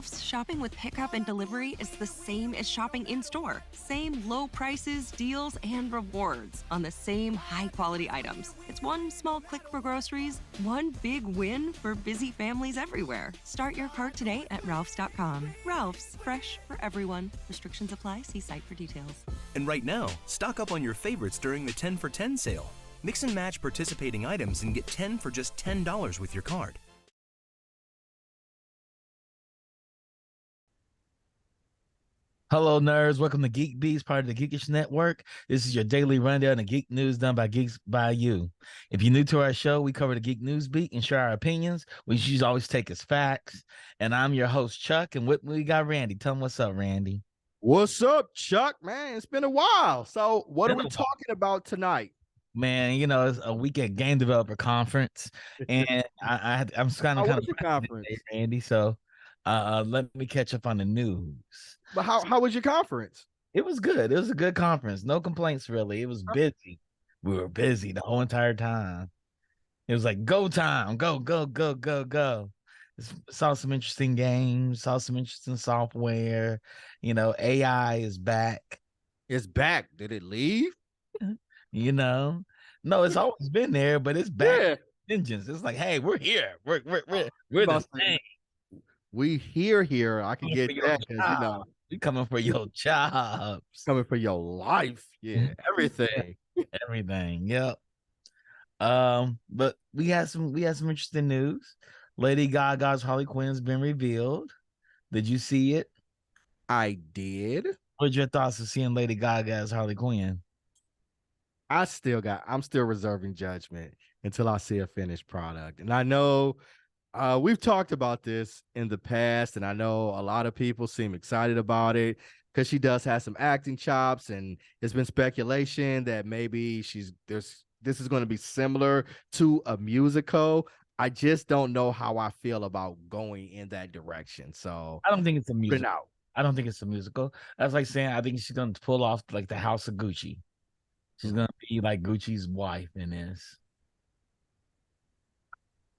Ralph's, shopping with pickup and delivery is the same as shopping in-store. Same low prices, deals, and rewards on the same high-quality items. It's one small click for groceries, one big win for busy families everywhere. Start your cart today at ralphs.com. Ralph's, fresh for everyone. Restrictions apply. See site for details. And right now, stock up on your favorites during the 10 for 10 sale. Mix and match participating items and get 10 for just $10 with your card. Hello, nerds. Welcome to GeekBeast, part of the Geekish Network. This is your daily rundown of geek news done by geeks by you. If you're new to our show, we cover the geek news beat and share our opinions, which you always take as facts. And I'm your host, Chuck, and with me we got Randy. Tell him what's up, Randy. What's up, Chuck? Man, it's been a while. So what are we talking about tonight? Man, you know, it's a weekend game developer conference, and I'm kind of conference, Randy. So let me catch up on the news. But how was your conference? It was good. It was a good conference. No complaints, really. It was busy. We were busy the whole entire time. It was like go time, go, go, go, go, go. Saw some interesting games, saw some interesting software. You know, AI is back. It's back. Did it leave? You know, no, it's always been there, but it's back. Yeah. Vengeance. It's like, hey, we're here. We're the same. We here. I can get that because you know we coming for your jobs, coming for your life. Yeah, everything, everything. Yep. But we had some interesting news. Lady Gaga's Harley Quinn has been revealed. Did you see it? I did. What's your thoughts of seeing Lady Gaga as Harley Quinn? I'm still reserving judgment until I see a finished product. And I know we've talked about this in the past, and I know a lot of people seem excited about it because she does have some acting chops, and it's been speculation that maybe this is going to be similar to a musical. I just don't know how I feel about going in that direction. So I don't think it's a musical. I don't think it's a musical. That's like saying I think she's going to pull off like the House of Gucci. She's going to be like Gucci's wife in this.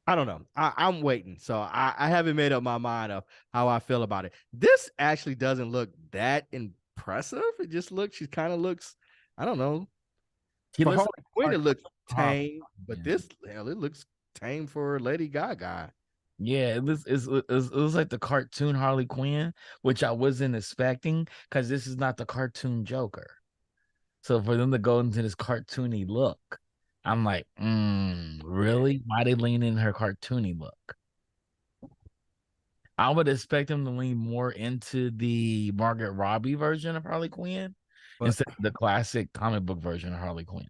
I don't know. I'm waiting. So I haven't made up my mind of how I feel about it. This actually doesn't look that impressive. It just looks, she kind of looks, I don't know. For Harley Quinn, it looks tame, but this, hell, it looks tame for Lady Gaga. Yeah, it was like the cartoon Harley Quinn, which I wasn't expecting because this is not the cartoon Joker. So for them to go into this cartoony look, I'm like, really? Why they lean in her cartoony look? I would expect them to lean more into the Margot Robbie version of Harley Quinn instead of the classic comic book version of Harley Quinn.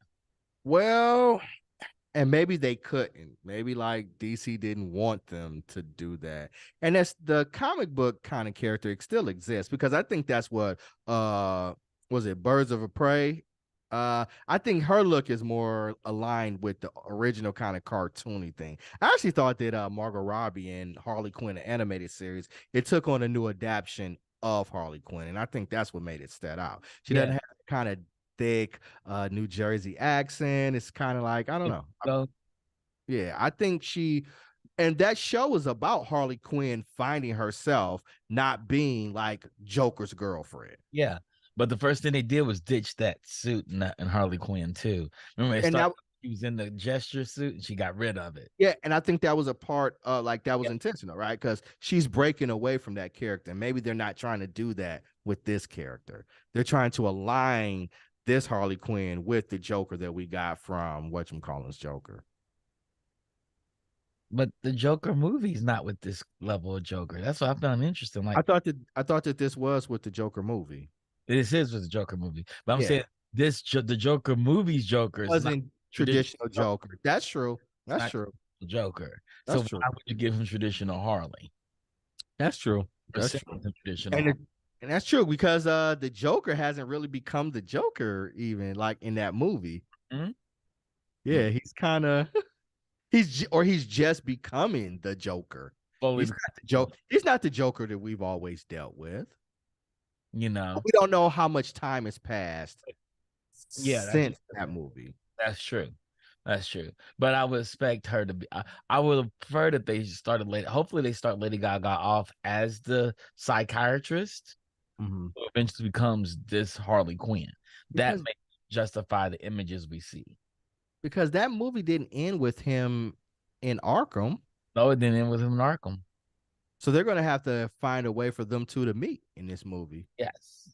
Well, and maybe they couldn't. Maybe like DC didn't want them to do that. And that's the comic book kind of character. It still exists because I think that's what was it Birds of a Prey? I think her look is more aligned with the original kind of cartoony thing. I actually thought that Margot Robbie in Harley Quinn, the animated series, it took on a new adaptation of Harley Quinn, and I think that's what made it stand out. She doesn't have kind of thick New Jersey accent. It's kind of like, I don't know. Yeah, I think and that show is about Harley Quinn finding herself, not being like Joker's girlfriend. Yeah. But the first thing they did was ditch that suit in Harley Quinn too. Remember, she was in the gesture suit and she got rid of it. Yeah, and I think that was a part of that was intentional, right? Because she's breaking away from that character. Maybe they're not trying to do that with this character. They're trying to align this Harley Quinn with the Joker that we got from whatchamacallit's Joker. But the Joker movie is not with this level of Joker. That's what I found interesting. Like I thought that this was with the Joker movie. This is with the Joker movie, but I'm saying the Joker movie's Joker wasn't traditional Joker. That's true. That's true. Joker. That's so true. Why would you give him traditional Harley? That's true. That's true. Traditional. And that's true because the Joker hasn't really become the Joker even like in that movie. Mm-hmm. Yeah, he's kind of he's just becoming the Joker. Well, he's not the Joker that we've always dealt with. You know, we don't know how much time has passed since that movie. That's true. That's true. But I would expect her to be. I would have preferred if they started late. Hopefully, they start Lady Gaga off as the psychiatrist, Mm-hmm. who eventually becomes this Harley Quinn. That Because may justify the images we see. because that movie didn't end with him in Arkham, No, it didn't end with him in Arkham. so they're gonna have to find a way for them two to meet in this movie. Yes,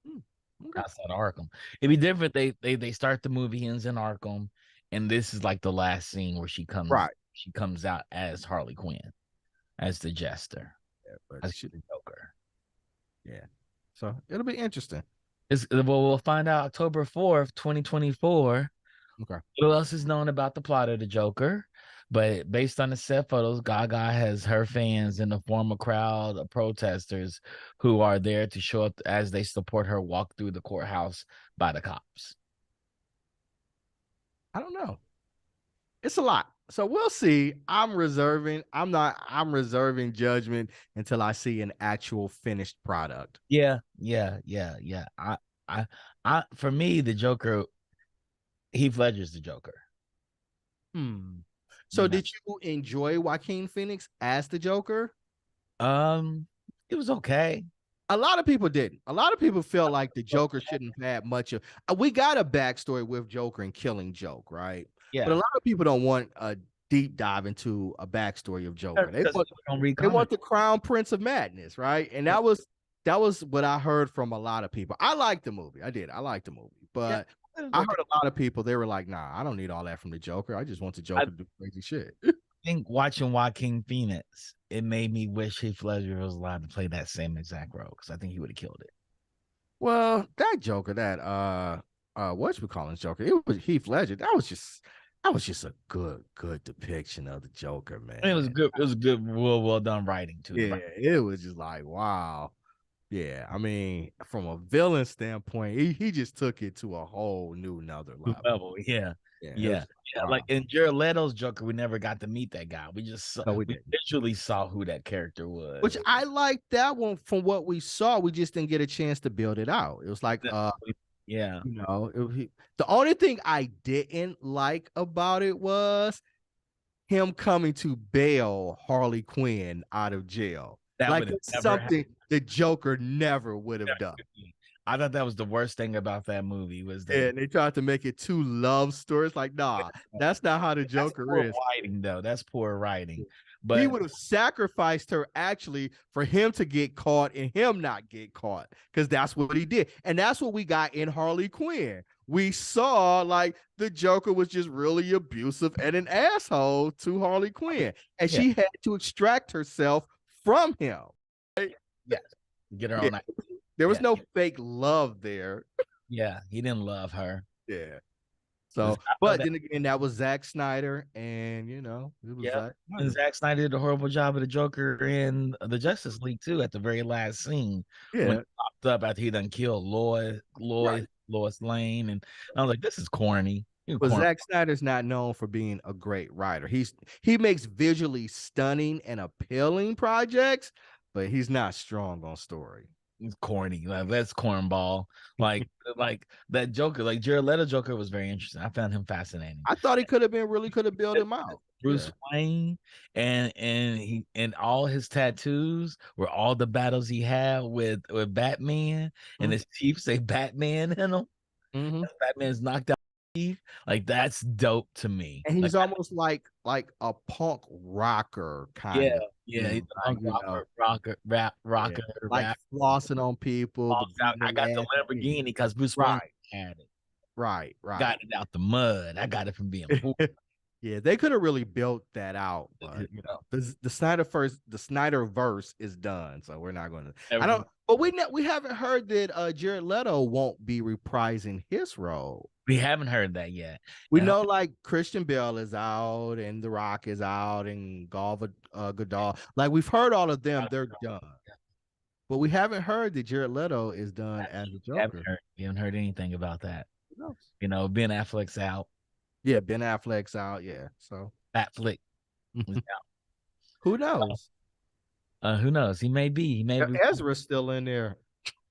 Hmm, okay. outside of Arkham, it'd be different. They start the movie ends in Arkham, and this is like the last scene where Right. she comes out as Harley Quinn, as the Jester, Yeah, but as the Joker. yeah. So it'll be interesting. We'll find out October 4th, 2024. Okay. What else is known about the plot of the Joker? But based on the set photos, Gaga has her fans in the form of crowd of protesters who are there to show up as they support her walk through the courthouse by the cops. I don't know. It's a lot. So we'll see. I'm reserving judgment until I see an actual finished product. Yeah. For me, the Joker, Heath Ledger's the Joker. So You know. did you enjoy Joaquin Phoenix as the Joker? It was okay. A lot of people didn't. A lot of people felt like the Joker shouldn't have had much of. We got a backstory with Joker and Killing Joke, right? Yeah. But a lot of people don't want a deep dive into a backstory of Joker. They want the Crown Prince of Madness, right? And that was what I heard from a lot of people. I liked the movie. I did. I liked the movie, but I heard a lot of people, they were like, nah, I don't need all that from the Joker. I just want the Joker to do crazy shit. I think watching Joaquin Phoenix, it made me wish Heath Ledger was allowed to play that same exact role, because I think he would have killed it. Well, that Joker, that whatchamacallit's Joker, it was Heath Ledger. That was just a good depiction of the Joker, man. It was good. It was good, well done writing too. Yeah, it was just like, wow. Yeah, I mean, from a villain standpoint, he just took it to a whole new another level. Yeah. Wow. Like in Jared Leto's Joker, we never got to meet that guy. We just saw, we didn't. visually saw who that character was. Which I liked that one from what we saw. We just didn't get a chance to build it out. It was like, yeah, you know, the only thing I didn't like about it was him coming to bail Harley Quinn out of jail. That like it's something the Joker never would have done. I thought that was the worst thing about that movie was that and they tried to make it two love stories. Like, nah, that's not how the Joker is. Writing, though. That's poor writing. But he would have sacrificed her actually for him to get caught and him not get caught, because that's what he did. And that's what we got in Harley Quinn. We saw like the Joker was just really abusive and an asshole to Harley Quinn, and she had to extract herself from him. Right? Yes, get her on. There was no fake love there. Yeah, he didn't love her. Yeah. So, but then again, that was Zack Snyder, and you know, it was and Zack Snyder did a horrible job of the Joker in the Justice League too. At the very last scene, when he popped up after he done killed Lois Lane, and I was like, this is corny. But Zack Snyder's not known for being a great writer. He makes visually stunning and appealing projects, but he's not strong on story. He's corny. Like, that's cornball. Like that Joker, like Jared Leto Joker was very interesting. I found him fascinating. I thought he could have built him out. Bruce Wayne and all his tattoos were all the battles he had with Batman, and his teeth say Batman in them. Batman's knocked out teeth. Like, that's dope to me. And he's almost like a punk rocker kind of. Yeah, he's a rocker, like flossing on people. I got the Lamborghini because Bruce Wayne had it. Right. Got it out the mud. I got it from being poor. Yeah, they could have really built that out, but you know, the Snyderverse is done, so we're not going to. But we haven't heard that Jared Leto won't be reprising his role. We haven't heard that yet. We know like Christian Bale is out, and The Rock is out, and Gal Gadot. Like, we've heard all of them; they're done. But we haven't heard that Jared Leto is done as the Joker. We haven't heard anything about that. You know, Ben Affleck's out. Yeah, Ben Affleck's out. Yeah, so Affleck is out. Who knows? Who knows? He may be. Ezra's still in there.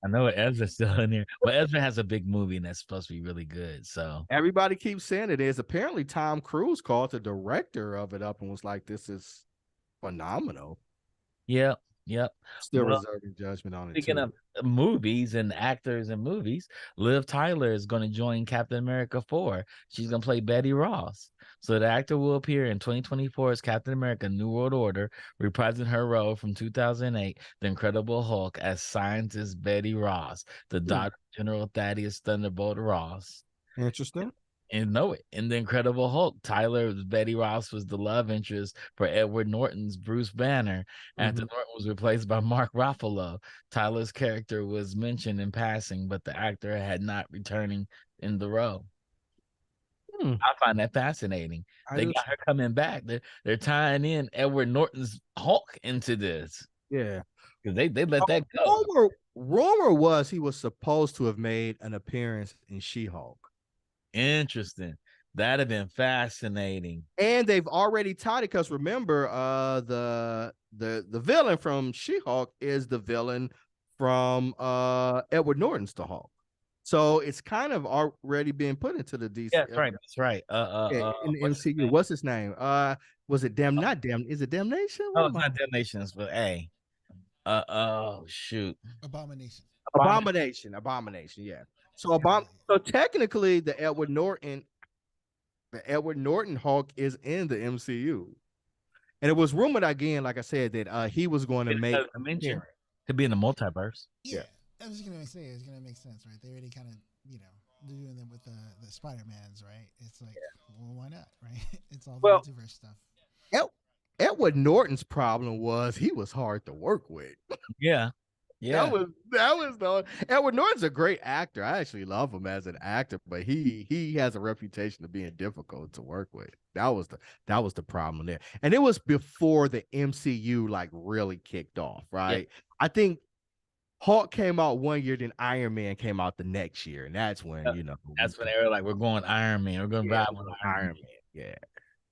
I know Ezra's still in here, but Ezra has a big movie and that's supposed to be really good. So Everybody keeps saying it is. Apparently, Tom Cruise called the director of it up and was like, "This is phenomenal." yep, yep. Still Well, reserving judgment on it speaking too. of movies and actors and movies, Liv Tyler is going to join Captain America 4. She's going to play Betty Ross. So the actor will appear in 2024 as Captain America New World Order, reprising her role from 2008, The Incredible Hulk, as scientist Betty Ross, the daughter of General Thaddeus Thunderbolt Ross. Interesting. And know it. In The Incredible Hulk, Betty Ross was the love interest for Edward Norton's Bruce Banner. After Norton was replaced by Mark Ruffalo, Tyler's character was mentioned in passing, but the actor had not returning in the role. I find that fascinating. They got her coming back. They're tying in Edward Norton's Hulk into this. Yeah. Because they let that go. Rumor was he was supposed to have made an appearance in She-Hulk. Interesting. That'd have been fascinating. And they've already tied it because remember, the villain from She-Hulk is the villain from Edward Norton's The Hulk. So it's kind of already been put into the DC. Yeah, that's right. That's right. In the MCU. What's his name? Was it Is it Damnation? No, it's not Damnation. It's with A. Shoot. Abomination. Yeah. So technically, the Edward Norton Hulk is in the MCU, and it was rumored again, like I said, that he was going to make a mention. Could be in the multiverse. Yeah. I was gonna say it's gonna make sense, right? They already kind of, doing them with the Spider-Mans, right? It's like, well, why not, right? It's all the multiverse stuff. Edward Norton's problem was he was hard to work with. Yeah. That was the Edward Norton's a great actor. I actually love him as an actor, but he has a reputation of being difficult to work with. That was the problem there. And it was before the MCU like really kicked off, right? Yeah. I think Hulk came out one year, then Iron Man came out the next year, and that's when that's when they were like, "We're going Iron Man. We're going to ride with Iron Man." Yeah,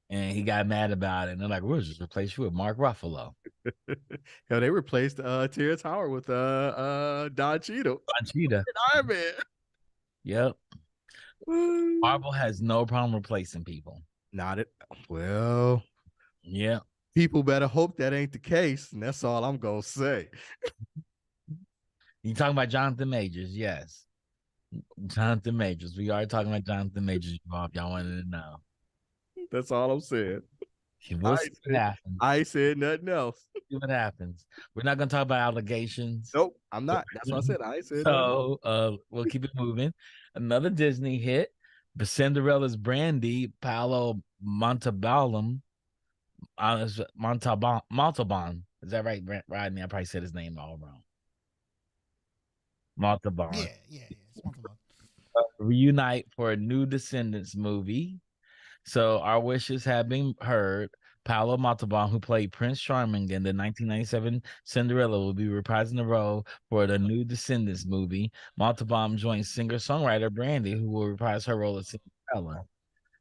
and he got mad about it, and they're like, "We'll just replace you with Mark Ruffalo." Hell, they replaced Terrence Howard with Don Cheadle. Iron Man. Yep. Marvel has no problem replacing people. Well. Yeah. People better hope that ain't the case, and that's all I'm gonna say. You talking about Jonathan Majors? Yes, Jonathan Majors. We are talking about Jonathan Majors. Y'all wanted to know. That's all I'm saying. I said nothing else. See what happens. We're not gonna talk about allegations. Nope, I'm not. That's what I said. I said. So, we'll keep it moving. Another Disney hit, Cinderella's Brandy, Paolo Montalban. Montalban. Is that right, Rodney? I probably said his name all wrong. Montalban. Yeah. It's Montalban. Reunite for a new Descendants movie. So our wishes have been heard. Paolo Montalban, who played Prince Charming in the 1997 Cinderella, will be reprising the role for the new Descendants movie. Montalban joins singer-songwriter Brandy, who will reprise her role as Cinderella.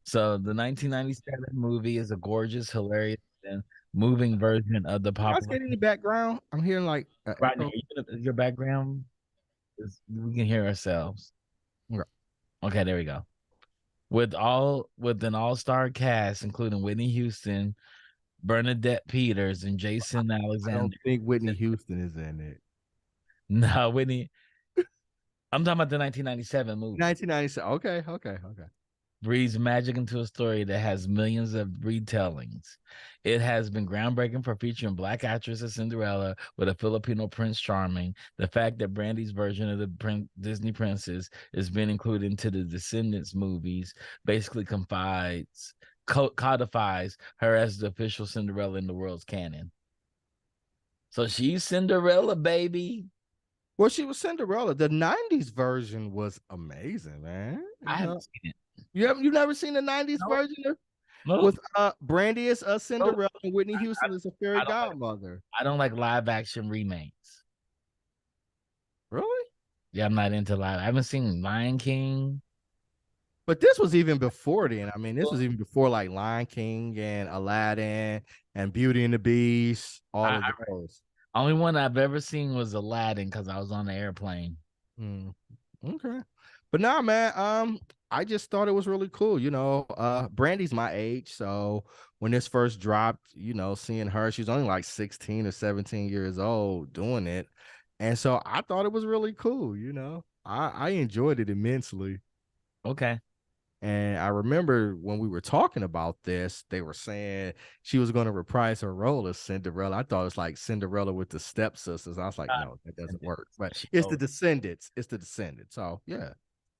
So the 1997 movie is a gorgeous, hilarious, and moving version of the popular. Can you guys get in the background? I'm hearing like right now, your background. We can hear ourselves. Okay, there we go. With an all-star cast, including Whitney Houston, Bernadette Peters, and Jason Alexander. I don't think Whitney Houston is in it. No, Whitney. I'm talking about the 1997 movie. 1997. Okay. Breathes magic into a story that has millions of retellings. It has been groundbreaking for featuring Black actress as Cinderella with a Filipino Prince Charming. The fact that Brandy's version of the Disney princess is being included into the Descendants movies basically codifies her as the official Cinderella in the world's canon. So she's Cinderella, baby. Well, she was Cinderella. The 90s version was amazing, man. I haven't seen it. You've never seen the 90s version with Brandy as Cinderella and Whitney Houston as a fairy godmother? I don't like live action remakes. Really? Yeah, I'm not into live. I haven't seen Lion King. But this was even before then. I mean, this was even before like Lion King and Aladdin and Beauty and the Beast, all of those. Only one I've ever seen was Aladdin because I was on the airplane. Okay. But nah, man, I just thought it was really cool. Brandy's my age, so when this first dropped, seeing her, she's only like 16 or 17 years old doing it. And so I thought it was really cool, I enjoyed it immensely. Okay. And I remember when we were talking about this, they were saying she was going to reprise her role as Cinderella. I thought it was like Cinderella with the stepsisters. I was like, no, that doesn't work. But it's the Descendants. It's the Descendants. So yeah,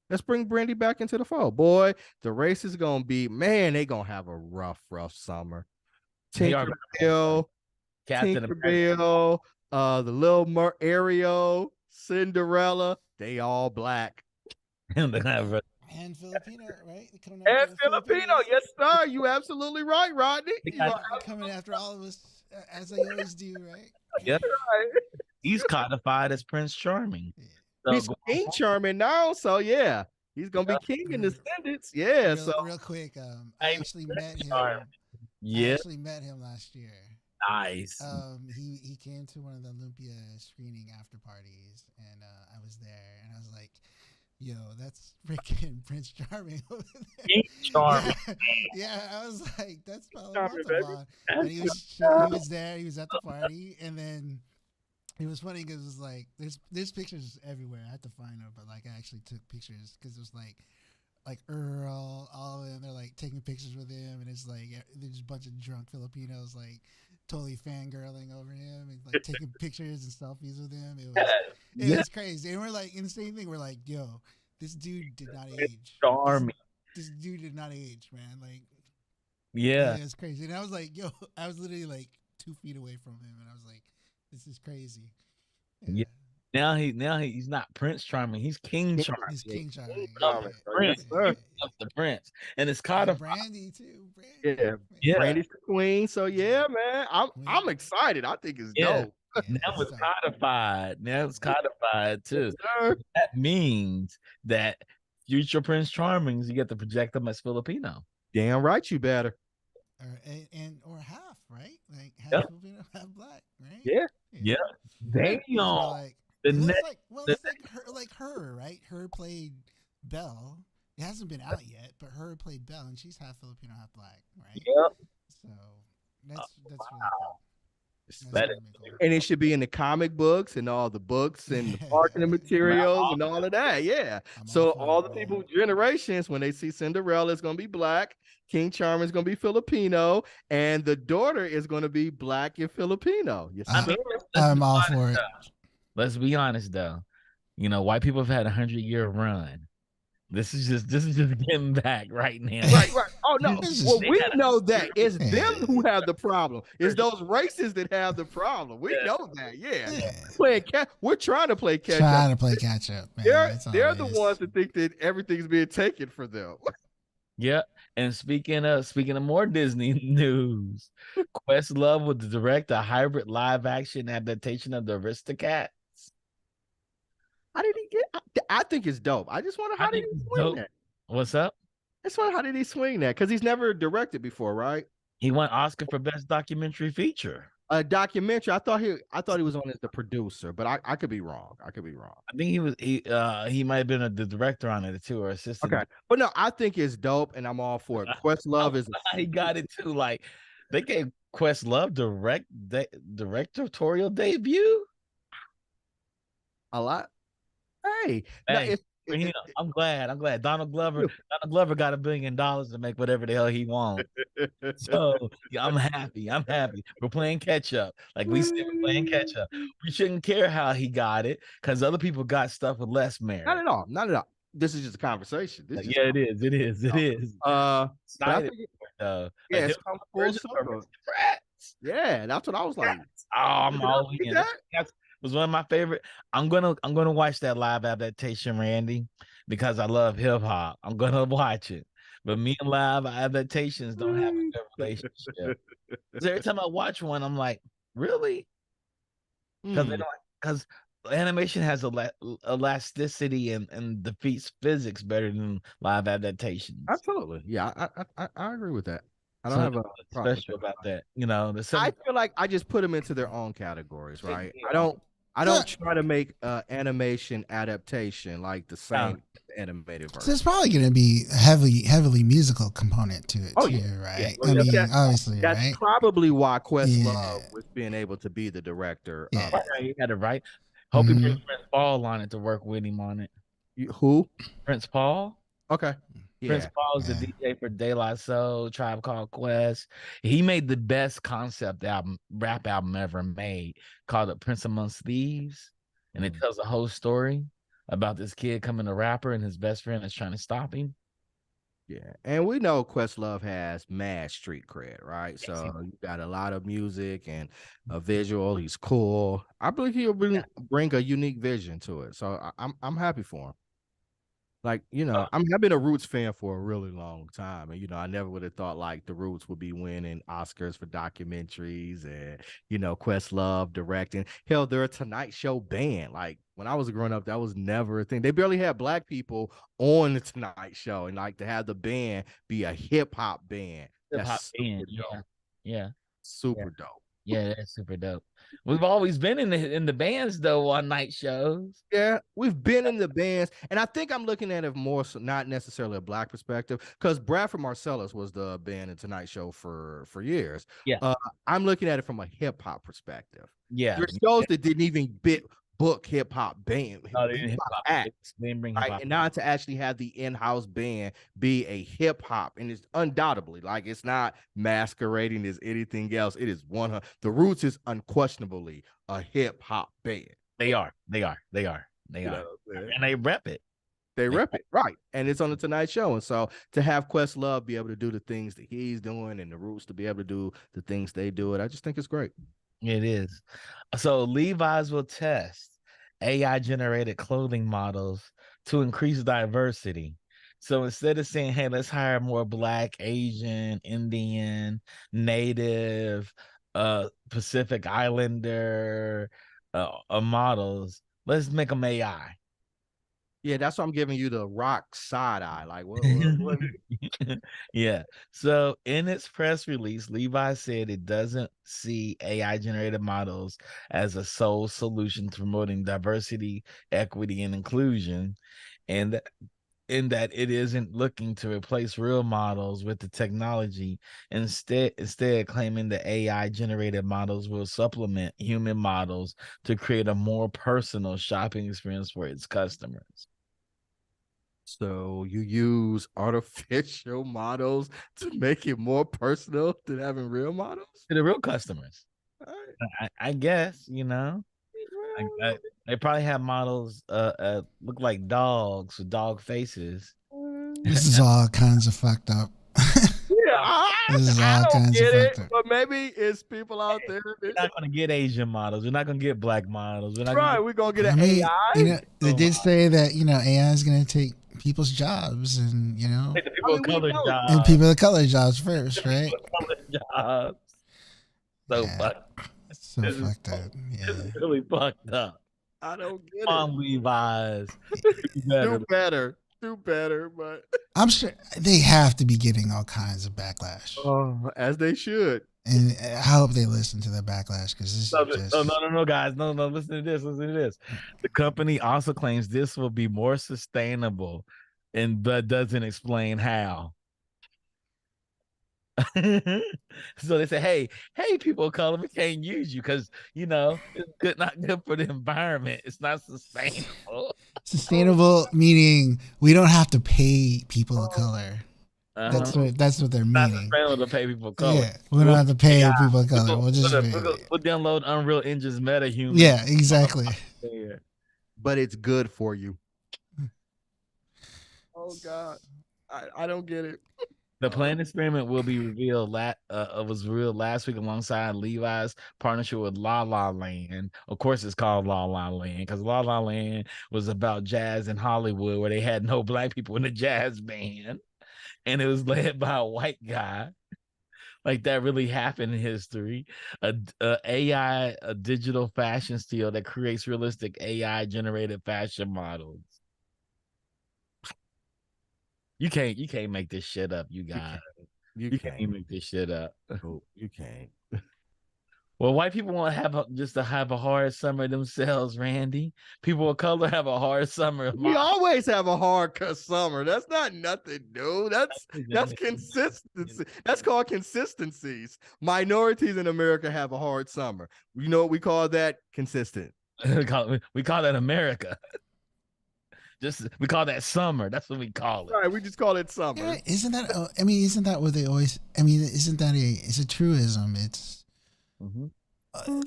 let's bring Brandy back into the fold. Boy, the race is gonna be, man, they gonna have a rough summer. Tinkerbell, Captain Tinkerbell, the Little Ariel, Cinderella, they all black. And Filipino, right? And Filipino, yes, sir. You absolutely right, Rodney. Coming after all of us, as they always do, right? Yep. He's codified as Prince Charming. Yeah. So He's King Charming now, so yeah, he's gonna be king in Descendants. Yeah. Real quick, I actually met him. Yeah. I actually met him last year. Nice. He came to one of the Olympia screening after parties, and I was there, and I was like, yo, that's freaking Prince Charming over there. King Charming. Yeah, I was like, that's Paolo Charming, Reunite. And he was there, he was at the party, and then it was funny because it was like there's pictures everywhere. I had to find them, but like I actually took pictures because it was like Earl, all of them. They're like taking pictures with him, and it's like there's a bunch of drunk Filipinos like totally fangirling over him and like taking pictures and selfies with him. It was crazy. And we're like in the same thing. We're like, yo, this dude did not age. Charming. This dude did not age, man. Like, yeah, it was crazy. And I was like, yo, I was literally like 2 feet away from him, and I was like, this is crazy. Yeah. Now he's not Prince Charming. He's King Charming. He's King Charming. Prince. Yeah. The Prince. And it's codified. Brandy too. Brandy. Yeah. Brandy's the queen. So yeah, man. I'm excited. I think it's dope. Now it's codified. Now it's codified too. That means that future Prince Charmings, you get to project them as Filipino. Damn right, you better. Or half, right? Like half Filipino, half black, right? Yeah. Damn. It's like her, right? Her played Belle. It hasn't been out yet, but her played Belle, and she's half Filipino, half black, right? Yep. So that's really cool. And it should be in the comic books and all the books and the marketing materials and all of that. Yeah. So all the people, generations, when they see Cinderella, is going to be black. King Charming is going to be Filipino, and the daughter is going to be black and Filipino. Yes, I'm all for it. Let's be honest, though. White people have had 100-year run. This is just getting back right now. Right. Oh no. Well, we know that it's them who have the problem. It's those races that have the problem. We know that. Yeah. We're trying to play catch up. Trying to play catch up. Man. They're the ones that think that everything's being taken for them. Yep. And speaking of more Disney news, Questlove will direct a hybrid live action adaptation of the Aristocats. How did he get? I think it's dope. I just wonder how did he swing that? What's up? I just wonder how did he swing that? Because he's never directed before, right? He won Oscar for Best Documentary Feature. A documentary. I thought he was on as the producer, but I could be wrong. I think he might have been the director on it too, or assistant. Okay, but no, I think it's dope, and I'm all for it. Questlove is he got it too. Like they gave Questlove directorial debut. A lot. Hey, I'm glad Donald Glover got $1 billion to make whatever the hell he wants. So yeah, I'm happy. We're playing catch up. Like we said, we're playing catch up. We shouldn't care how he got it because other people got stuff with less merit. Not at all. This is just a conversation. It is. It's come full circle. Yeah, that's what I was like. I'm all in. Was one of my favorite. I'm gonna watch that live adaptation, Randy, because I love hip hop. I'm gonna watch it. But me and live adaptations don't have a good relationship. Because every time I watch one, I'm like, really? Because animation has elasticity and defeats physics better than live adaptations. Absolutely. Yeah, I agree with that. I don't have a problem special with about that. that. You know, the I feel like I just put them into their own categories, right? Yeah. I don't try to make animation adaptation like the same animated So version. there's probably going to be heavily musical component to it Oh, too, yeah. right? Yeah. I mean, That's, obviously, that's right? probably why Yeah. Questlove was being able to be the director. Yeah. Right, he had it right. Hope he Mhm. brings Prince Paul on it to work with him on it. Who? Prince Paul? Okay. Prince Yeah. Paul's the Yeah. DJ for De La Soul, Tribe Called Quest. He made the best concept album, rap album ever made, called "The Prince Amongst Thieves," and it tells a whole story about this kid coming a rapper and his best friend is trying to stop him. Yeah, and we know Questlove has mad street cred, right? So you got a lot of music and a visual. He's cool. I believe he'll bring a unique vision to it. So I'm happy for him. Like, I've been a Roots fan for a really long time. And, I never would have thought like the Roots would be winning Oscars for documentaries and, Questlove directing. Hell, they're a Tonight Show band. Like when I was growing up, that was never a thing. They barely had black people on the Tonight Show. And like to have the band be a hip hop band. That's super dope. Yeah. Super dope. Yeah, that's super dope. We've always been in the bands though on night shows. Yeah, we've been in the bands, and I think I'm looking at it more so not necessarily a black perspective, because Bradford Marcellus was the band in Tonight Show for years. Yeah, I'm looking at it from a hip hop perspective. yeah. There's shows that didn't even book hip hop band, acts, They didn't bring right? hip-hop. And now to actually have the in-house band be a hip hop, and it's undoubtedly like it's not masquerading as anything else. It is 100. The Roots is unquestionably a hip hop band. They are. And they rep it. They rep it, right? And it's on the Tonight Show. And so to have Questlove be able to do the things that he's doing and the Roots to be able to do the things they do, I just think it's great. It is. So Levi's will test AI generated clothing models to increase diversity. So instead of saying, hey, let's hire more Black, Asian, Indian, Native, Pacific Islander models, let's make them AI. Yeah, that's why I'm giving you the rock side eye. Like, what? Yeah. So in its press release, Levi said it doesn't see AI generated models as a sole solution to promoting diversity, equity, and inclusion, and in that it isn't looking to replace real models with the technology. Instead claiming the AI generated models will supplement human models to create a more personal shopping experience for its customers. So you use artificial models to make it more personal than having real models? To the real customers. Right. I guess, they probably have models look like dogs with dog faces. This is all kinds of fucked up. Yeah, This is all kinds of fucked up. But maybe it's people out there. We're not gonna get Asian models. We're not gonna get Black models. We're gonna get an AI. AI. They did say that AI is going to take people's jobs, and the people of color jobs. And people of color jobs first, right? Color jobs. So fucked. So fucked up. Yeah. It's really fucked up. I don't get On Levi's. Do better, but I'm sure they have to be getting all kinds of backlash. As they should. And I hope they listen to the backlash, because this is just... No, guys. No, listen to this. The company also claims this will be more sustainable, but doesn't explain how. So they say, hey, people of color, we can't use you because it's not good for the environment. It's not sustainable. Sustainable meaning we don't have to pay people of color. That's what they're meaning. Not sustainable to pay people of color. Yeah, we don't have to pay people of color. We'll download Unreal Engine's MetaHuman. Yeah, exactly. But it's good for you. Oh God, I don't get it. The planned experiment will be revealed. Was revealed last week alongside Levi's partnership with La La Land. Of course, it's called La La Land because La La Land was about jazz in Hollywood, where they had no Black people in the jazz band, and it was led by a white guy. Like that really happened in history. A digital fashion style that creates realistic AI generated fashion models. You can't make this shit up, you guys. You You can't can't. even make this shit up. Oh, you can't. Well, white people want to just to have a hard summer themselves, Randy. People of color have a hard summer. We always have a hard summer. That's not nothing new. That's consistency. That's called consistencies. Minorities in America have a hard summer. You know what we call that? Consistent. We call that America. We call that summer. That's what we call it. Right. We just call it summer. Yeah, isn't that? I mean, isn't that what they always? I mean, isn't that it's a truism? It's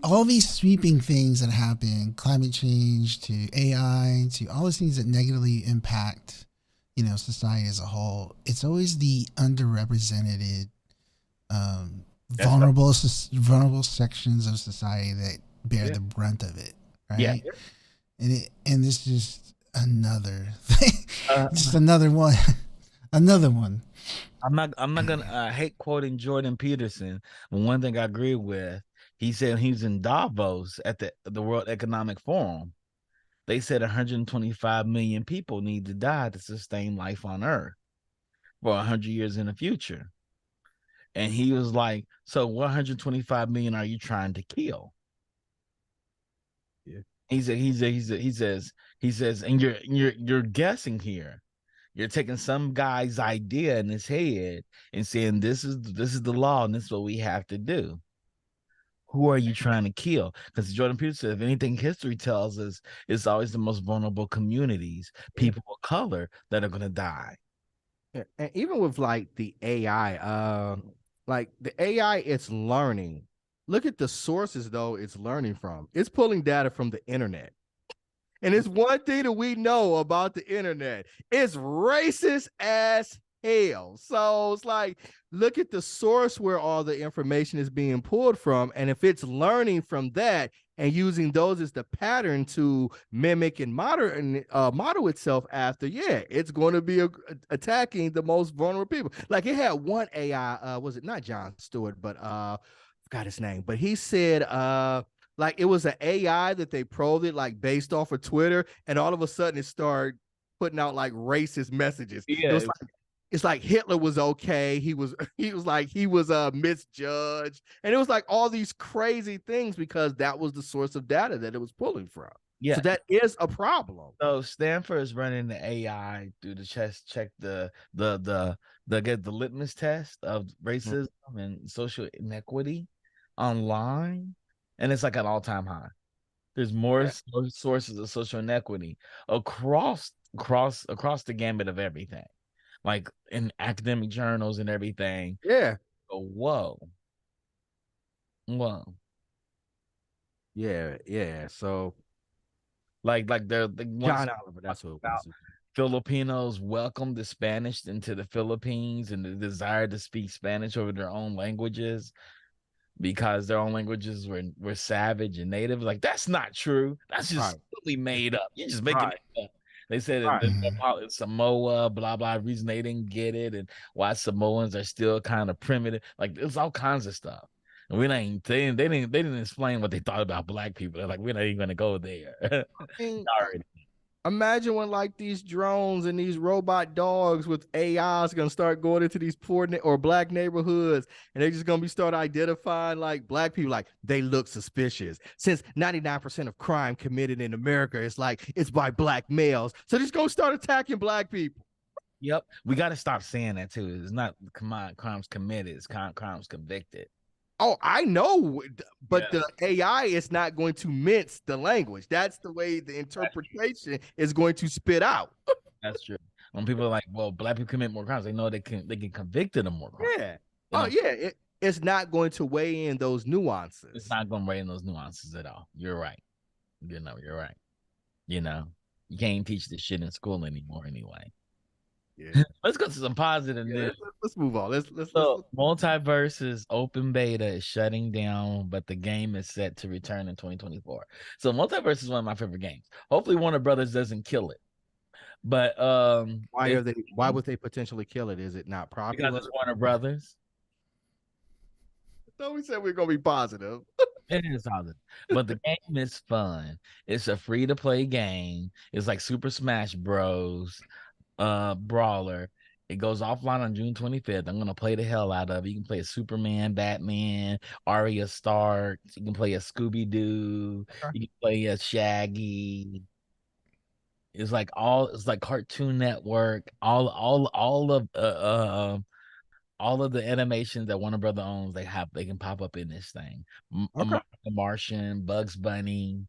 all these sweeping things that happen, climate change to AI to all those things that negatively impact, society as a whole. It's always the underrepresented, vulnerable sections of society that bear the brunt of it, right? Yeah. And it's just another thing, just another one, another one. I'm not gonna I hate quoting Jordan Peterson, but one thing I agree with, he said he was in Davos at the World Economic Forum. They said 125 million people need to die to sustain life on Earth for 100 years in the future. And he was like, so 125 million are you trying to kill? Yeah. He says, and you're guessing here. You're taking some guy's idea in his head and saying this is the law and this is what we have to do. Who are you trying to kill? Because Jordan Peterson, if anything history tells us, it's always the most vulnerable communities, people of color that are going to die. Yeah. And even with like the AI, it's learning. Look at the sources though it's learning from. It's pulling data from the internet. And it's one thing that we know about the internet. It's racist as hell. So it's like, look at the source where all the information is being pulled from. And if it's learning from that and using those as the pattern to mimic and model itself after, it's going to be attacking the most vulnerable people. Like it had one AI, was it not Jon Stewart, but forgot his name, but he said, like it was an AI that they probed it like based off of Twitter, and all of a sudden it started putting out like racist messages. Yeah. It's like Hitler was okay. He was misjudged, and it was like all these crazy things because that was the source of data that it was pulling from. Yeah, so that is a problem. So Stanford is running the AI through the chest, check the litmus test of racism and social inequity online. And it's like an all-time high. There's more sources of social inequity across the gambit of everything, like in academic journals and everything. Yeah. So, whoa. Yeah. So, like the John Oliver. That's what it was. Filipinos welcomed the Spanish into the Philippines and the desire to speak Spanish over their own languages, because their own languages were savage and native. Like, that's not true. That's just totally made up. You're just making it up. They said Samoa, blah, blah, reason they didn't get it and why Samoans are still kind of primitive. Like, there's all kinds of stuff. And they didn't explain what they thought about black people. They're like, we're not even going to go there. Sorry. Imagine when like these drones and these robot dogs with AI is going to start going into these poor or black neighborhoods, and they're just going to be start identifying like black people, like they look suspicious. Since 99% of crime committed in America is like it's by black males, so they're just going to start attacking black people. Yep, we got to stop saying that too. It's not crimes committed; it's crimes convicted. Oh, I know, but the AI is not going to mince the language. That's the way the interpretation is going to spit out. That's true. When people are like, well, black people commit more crimes, they know they can convicted of more crimes. Yeah. It's not going to weigh in those nuances. It's not going to weigh in those nuances at all. You're right. You're right. You can't teach this shit in school anymore anyway. Yeah. Let's go to some positive news. Let's move on. Let's Multiverse's open beta is shutting down, but the game is set to return in 2024. So Multiverse is one of my favorite games. Hopefully Warner Brothers doesn't kill it. But why would they potentially kill it? Is it not popular? Because it's Warner Brothers. So we said we're gonna be positive. It is positive. But the game is fun. It's a free-to-play game. It's like Super Smash Bros. Brawler, It goes offline on June 25th. I'm gonna play the hell out of it. You can play a Superman, Batman, Arya Stark. You can play a Scooby Doo. You can play a Shaggy. It's like Cartoon Network. All of the animations that Warner Brother owns, they can pop up in this thing. Okay. The Martian, Bugs Bunny.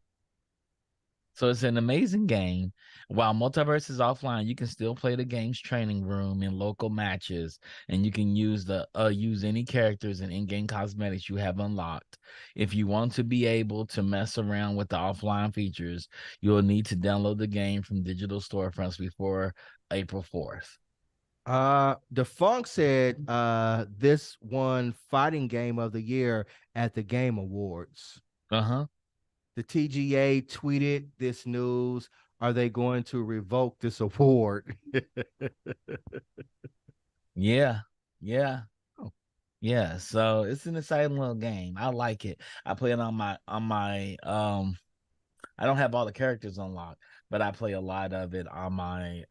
So it's an amazing game. While Multiverse is offline, you can still play the game's training room in local matches, and you can use any characters and in-game cosmetics you have unlocked. If you want to be able to mess around with the offline features, you'll need to download the game from digital storefronts before April 4th. Defunk said this won fighting game of the year at the Game Awards. Uh-huh. The TGA tweeted this news. Are they going to revoke this award? Yeah. Yeah. Yeah. So it's an exciting little game. I like it. I play it on my I don't have all the characters unlocked, but I play a lot of it on my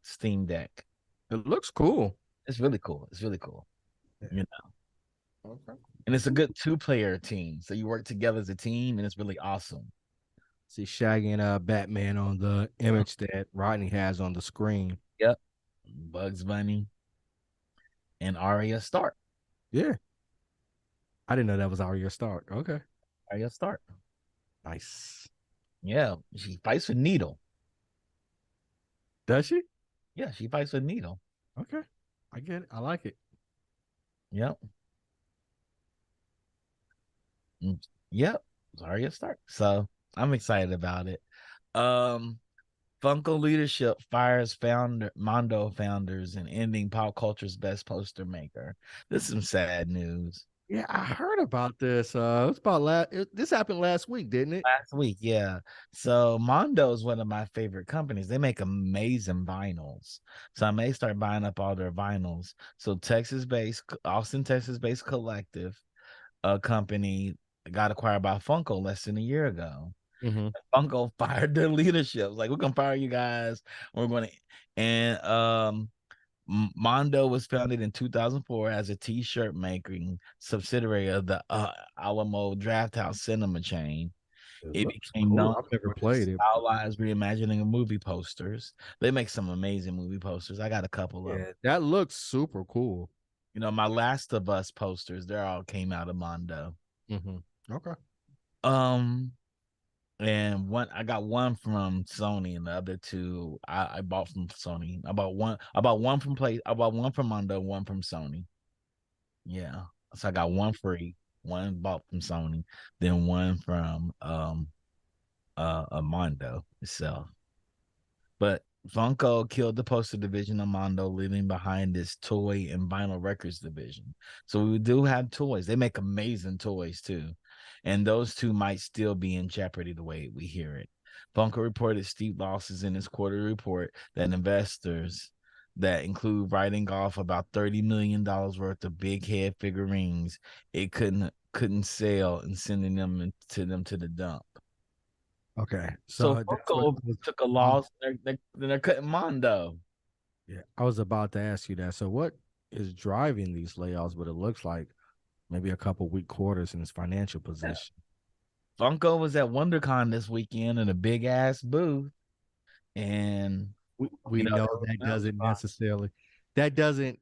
Steam Deck. It looks cool. It's really cool. It's really cool. Yeah. You know. Okay. And it's a good two-player team. So you work together as a team and it's really awesome. See Shaggy and Batman on the image that Rodney has on the screen. Yep. Bugs Bunny and Arya Stark. Yeah. I didn't know that was Arya Stark. Okay. Arya Stark. Nice. Yeah. She fights with Needle. Does she? Yeah, she fights with Needle. Okay. I get it. I like it. Yep. Yep. Arya Stark. So I'm excited about it. Funko leadership fires Mondo founders and ending pop culture's best poster maker. This is some sad news. Yeah, I heard about this. It's about this happened last week, didn't it? Last week, yeah. So Mondo is one of my favorite companies. They make amazing vinyls. So I may start buying up all their vinyls. So Austin, Texas-based collective company got acquired by Funko less than a year ago. Mm-hmm. Funko fired their leadership. Like, we're gonna fire you guys. We're gonna and Mondo was founded in 2004 as a t-shirt making subsidiary of the Alamo Drafthouse cinema chain. It became known I've never for played it. stylized reimagining of movie posters. They make some amazing movie posters. I got a couple of them. That looks super cool. You know, my Last of Us posters, they all came out of Mondo. Mm-hmm. Okay. And I got one from Sony, and the other two I bought from Sony. I bought one from Mondo, one from Sony. Yeah. So I got one free, one bought from Sony, then one from Mondo itself. But Funko killed the poster division of Mondo, leaving behind this toy and vinyl records division. So we do have toys. They make amazing toys too. And those two might still be in jeopardy the way we hear it. Funko reported steep losses in its quarterly report that investors that include writing off about $30 million worth of big head figurines it couldn't sell and sending them to the dump. Okay. So Funko took a loss. They're cutting Mondo. Yeah, I was about to ask you that. So what is driving these layoffs? But it looks like maybe a couple weak quarters in his financial position. Funko was at WonderCon this weekend in a big ass booth, and we know that doesn't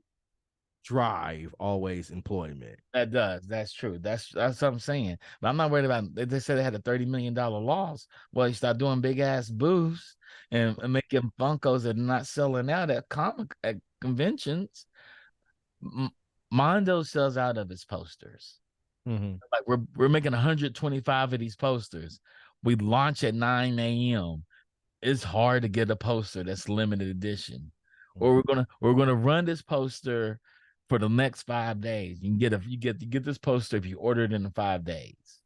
drive always employment. That does. That's true. That's what I'm saying. But I'm not worried about it. They said they had a $30 million loss. Well, you start doing big ass booths and making Funkos that are not selling out at conventions. Mondo sells out of its posters. Mm-hmm. Like we're making 125 of these posters. We launch at 9 a.m. It's hard to get a poster that's limited edition. Mm-hmm. Or we're gonna run this poster for the next 5 days. You get this poster if you order it in the 5 days.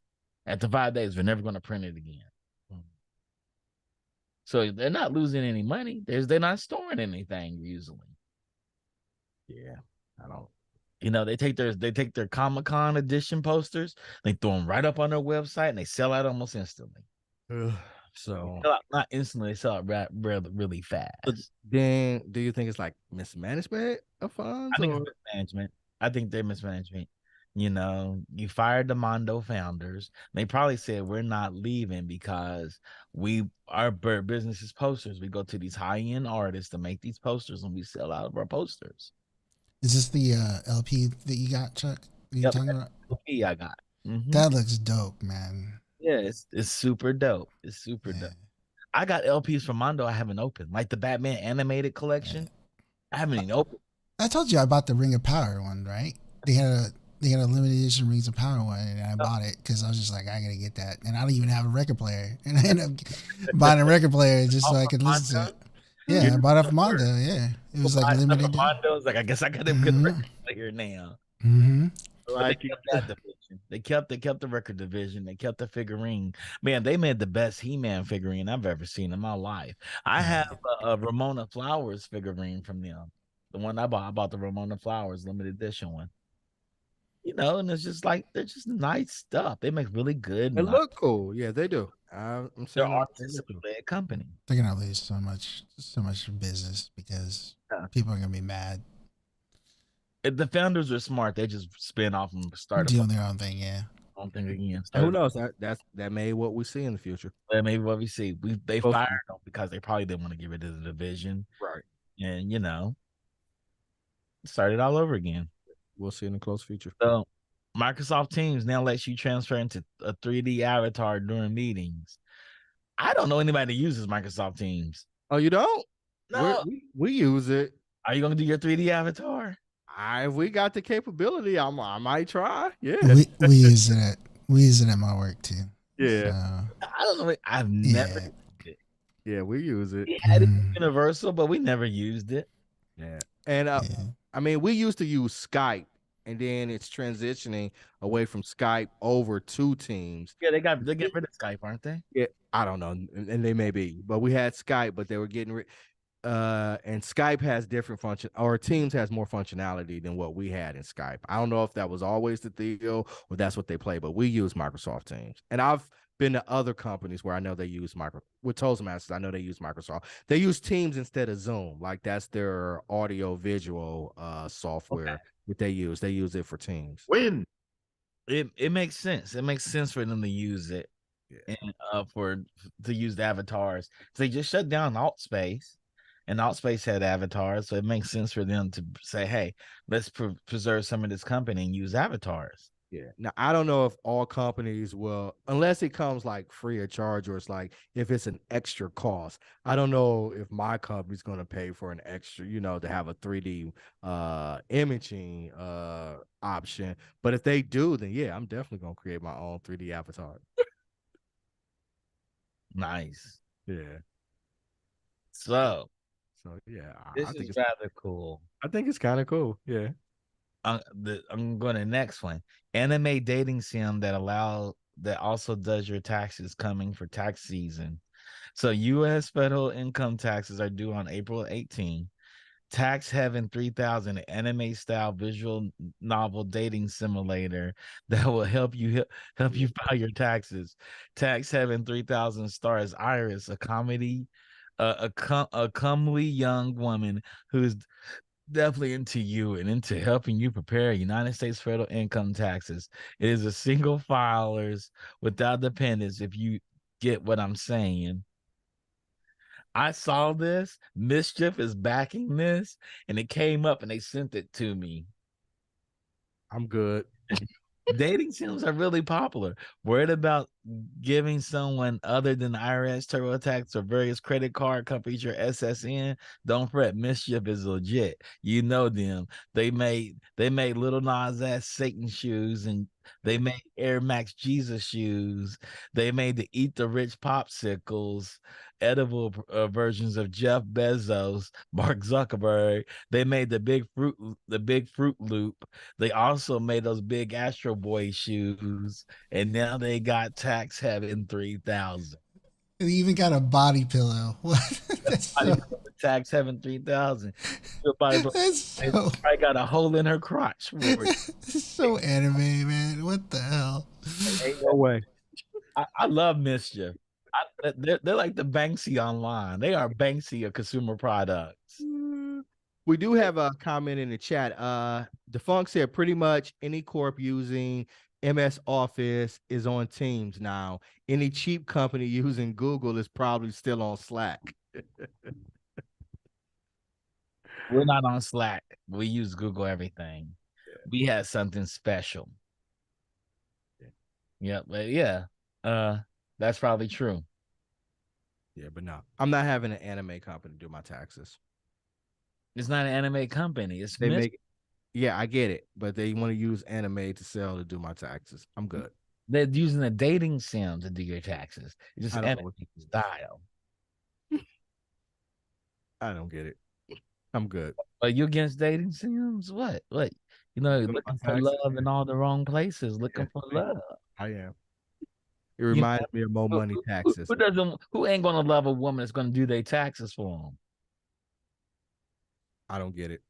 After 5 days, we're never gonna print it again. Mm-hmm. So they're not losing any money. They're not storing anything usually. Yeah, I don't. You know, they take their Comic-Con edition posters, they throw them right up on their website, and they sell out almost instantly. So Not instantly, they sell it really fast. but then, do you think it's like mismanagement of funds, I think or it's mismanagement. I think they're mismanagement. You know, you fired the Mondo founders. They probably said we're not leaving because our business is posters. We go to these high end artists to make these posters, and we sell out of our posters. Is this the LP that you got, Chuck? That you Yep, talking about? LP I got. That looks dope, man. Yeah, it's super dope. It's super dope. I got LPs from Mondo I haven't opened, like the Batman animated collection. I haven't even opened. I told you I bought the Ring of Power one, right? They had a limited edition Rings of Power one, and I bought it because I was just like, I gotta get that, and I don't even have a record player, and I ended up buying a record player just so I could listen to it. Yeah, I bought it from Mondo. Yeah, it was like limited. Mondo's like, I guess I got a good record player now. like They kept that division. They kept the record division. They kept the figurine. Man, they made the best He-Man figurine I've ever seen in my life. I have a Ramona Flowers figurine from them. The one I bought the Ramona Flowers limited edition one. You know, and it's just like they're just nice stuff. They make really good. They look cool. Yeah, they do. I'm They're saying artistically led company. They're gonna lose so much business because people are gonna be mad. If the founders are smart, they just spin off and start doing their own thing. Yeah, own thing again. Who knows? That may what we see in the future. That may be what we see. They fired them because they probably didn't want to get rid of the division, right? And you know, start it all over again. We'll see in the close future. So, Microsoft Teams now lets you transfer into a 3D avatar during meetings. I don't know anybody that uses Microsoft Teams. Oh, you don't? No, we use it. Are you going to do your 3D avatar? If we got the capability, I might try. Yeah, we use it. We use it at my work too. Yeah, so, I don't know. I've never used it. Yeah, we use it. We had it in Universal, but we never used it. Yeah, and I mean, we used to use Skype, and then it's transitioning away from Skype over to Teams. Yeah, they get rid of Skype, aren't they? Yeah, I don't know, and they may be, but we had Skype, but they were getting rid. And Skype has different function, or Teams has more functionality than what we had in Skype. I don't know if that was always the deal or that's what they play, but we use Microsoft Teams. And I've been to other companies where I know they use with Toastmasters. I know they use Microsoft. They use Teams instead of Zoom. Like that's their audio visual software that they use. They use it for Teams. When it makes sense. It makes sense for them to use it, and to use the avatars. So they just shut down AltSpace. And AltSpace had avatars, so it makes sense for them to say, hey, let's preserve some of this company and use avatars. Yeah. Now, I don't know if all companies will, unless it comes like free of charge, or it's like if it's an extra cost. I don't know if my company's going to pay for an extra, to have a 3D imaging option. But if they do, then yeah, I'm definitely going to create my own 3D avatar. Nice. Yeah. So yeah, this is rather cool. I think it's kind of cool. Yeah. I'm going to the next one. Anime dating sim that also does your taxes coming for tax season. So U.S. federal income taxes are due on April 18. Tax Heaven 3000, an anime style visual novel dating simulator that will help you file your taxes. Tax Heaven 3000 stars Iris, a comedy. A comely young woman who's definitely into you and into helping you prepare United States federal income taxes. It is a single filers without dependents, if you get what I'm saying. I saw this. Mischief is backing this, and it came up and they sent it to me. I'm good. Dating sims are really popular. Worried about giving someone other than the IRS, TurboTax, or various credit card companies your SSN? Don't fret. Mischief is legit. You know them. They made Little Nas X Satan shoes, and they made Air Max Jesus shoes. They made the Eat the Rich popsicles, edible versions of Jeff Bezos, Mark Zuckerberg. They made the Big Fruit Loop. They also made those big Astro Boy shoes, and now they got Tax Heaven 3000. They even got a body pillow. What? Tax Heaven 3000. I got a hole in her crotch. It's so anime, man. What the hell? Ain't no way. I love Mischief. They're like the Banksy online. They are Banksy of consumer products. We do have a comment in the chat. Defunct said pretty much any corp using MS Office is on Teams now. Any cheap company using Google is probably still on Slack. We're not on Slack. We use Google everything. We had something special. Yeah, but yeah, that's probably true. Yeah, but no, I'm not having an anime company do my taxes. It's not an anime company. It's They make, yeah, I get it, but they want to use anime to sell to do my taxes. I'm good. They're using a dating sim to do your taxes. It's just I don't know anime what- style. I don't get it. I'm good. But you against dating sims? What? What? You know, Doing my looking for taxes, love yeah. in all the wrong places, looking Yeah, for love. I am. It You know, reminds me of Mo Money Taxes. who doesn't? Who ain't gonna love a woman that's gonna do their taxes for them? I don't get it.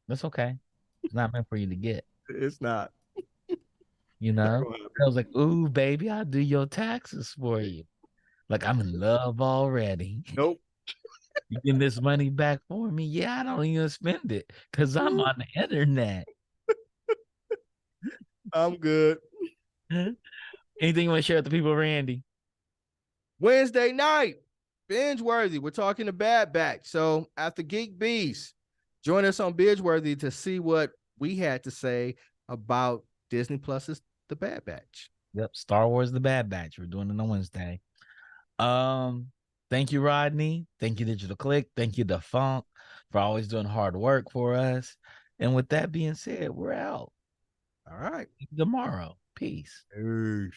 That's okay. It's not meant for you to get. It's not. You know, I was like, "Ooh, baby, I'll do your taxes for you." Like I'm in love already. Nope. You getting this money back for me? Yeah, I don't even spend it because I'm on the internet. I'm good. Anything you want to share with the people, Randy? Wednesday night, binge worthy. We're talking the Bad Batch. So after Geek Beast, join us on binge worthy to see what we had to say about Disney Plus's The Bad Batch. Yep, Star Wars: The Bad Batch. We're doing it on Wednesday. Thank you, Rodney. Thank you, Digital Click. Thank you, The Funk, for always doing hard work for us. And with that being said, we're out. All right. Tomorrow. Peace. Peace.